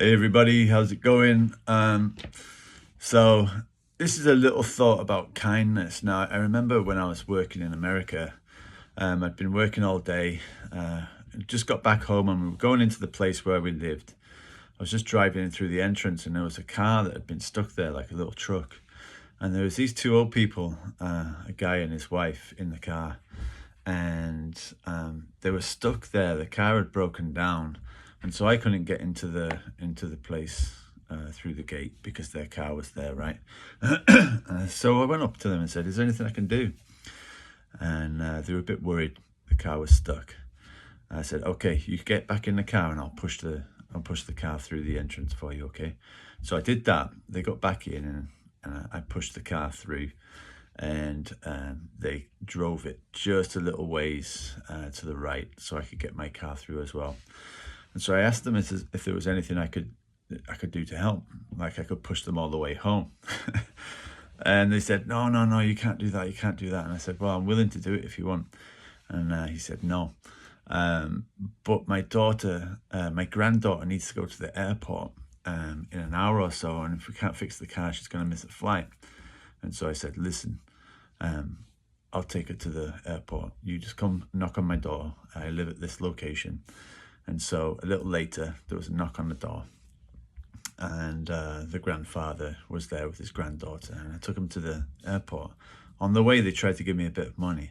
Hey everybody, how's it going? So this is a little thought about kindness. Now, I remember when I was working in America, I'd been working all day, just got back home and we were going into the place where we lived. I was just driving in through the entrance and there was a car that had been stuck there like a little truck. And there was these two old people, a guy and his wife in the car, and they were stuck there. The car had broken down, and so I couldn't get into the place through the gate because their car was there, right? So I went up to them and said, "Is there anything I can do?" And they were a bit worried. The car was stuck. I said, "Okay, you get back in the car, and I'll push the car through the entrance for you, okay?" So I did that. They got back in, and I pushed the car through, and they drove it just a little ways to the right so I could get my car through as well. And so I asked them if there was anything I could do to help, like I could push them all the way home. And they said, no, you can't do that, you can't do that. And I said, well, I'm willing to do it if you want. And he said, no. But my granddaughter needs to go to the airport in an hour or so, and if we can't fix the car, she's going to miss a flight. And so I said, listen, I'll take her to the airport. You just come knock on my door. I live at this location. And so a little later, there was a knock on the door, and the grandfather was there with his granddaughter, and I took him to the airport. On the way, they tried to give me a bit of money,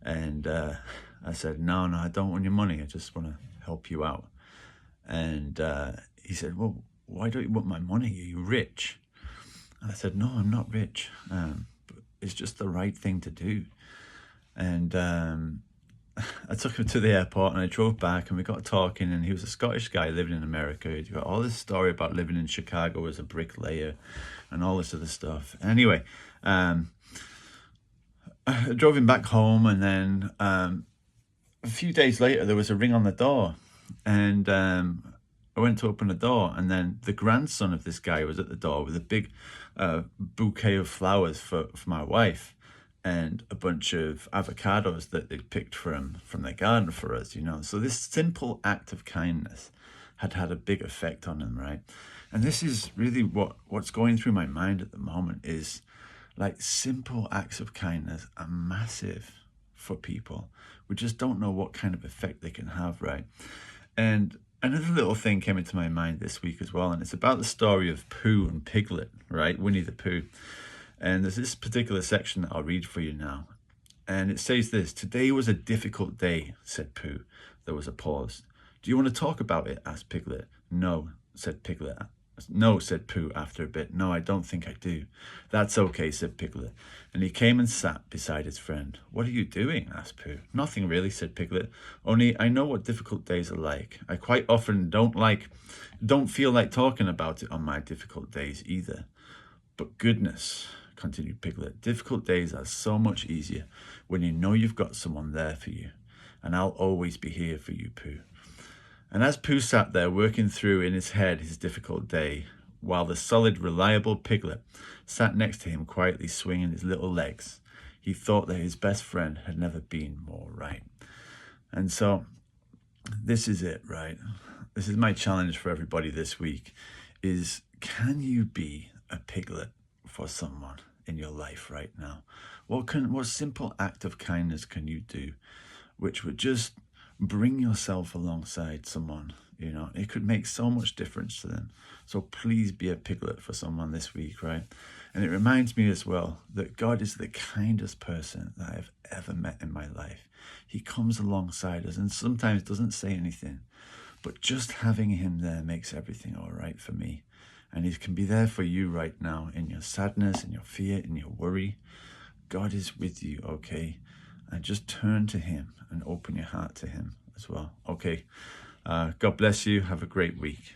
and I said, no, I don't want your money. I just want to help you out. And he said, well, why don't you want my money? Are you rich? And I said, no, I'm not rich, but it's just the right thing to do. And I took him to the airport and I drove back and we got talking, and he was a Scottish guy living in America. He'd got all this story about living in Chicago as a bricklayer and all this other stuff. Anyway, I drove him back home, and then a few days later there was a ring on the door, and I went to open the door, and then the grandson of this guy was at the door with a big bouquet of flowers for my wife, and a bunch of avocados that they'd picked from their garden for us, So this simple act of kindness had a big effect on them, right? And this is really what's going through my mind at the moment, is like simple acts of kindness are massive for people. We just don't know what kind of effect they can have, right? And another little thing came into my mind this week as well, and it's about the story of Pooh and Piglet, right? Winnie the Pooh. And there's this particular section that I'll read for you now. And it says this: "Today was a difficult day," said Pooh. There was a pause. "Do you want to talk about it?" asked Piglet. "No," said Piglet. "No," said Pooh after a bit. "No, I don't think I do." "That's okay," said Piglet. And he came and sat beside his friend. "What are you doing?" asked Pooh. "Nothing really," said Piglet. "Only I know what difficult days are like. I quite often don't feel like talking about it on my difficult days either. But goodness," continued Piglet, "difficult days are so much easier when you know you've got someone there for you. And I'll always be here for you, Pooh." And as Pooh sat there working through in his head his difficult day, while the solid, reliable Piglet sat next to him quietly swinging his little legs, he thought that his best friend had never been more right. And so this is it, right? This is my challenge for everybody this week, is can you be a Piglet for someone in your life right now? What simple act of kindness can you do which would just bring yourself alongside someone? It could make so much difference to them. So please be a Piglet for someone this week, right? And it reminds me as well that God is the kindest person that I've ever met in my life. He comes alongside us and sometimes doesn't say anything, but just having him there makes everything all right for me. And he can be there for you right now in your sadness, in your fear, in your worry. God is with you, okay? And just turn to him and open your heart to him as well, okay? God bless you. Have a great week.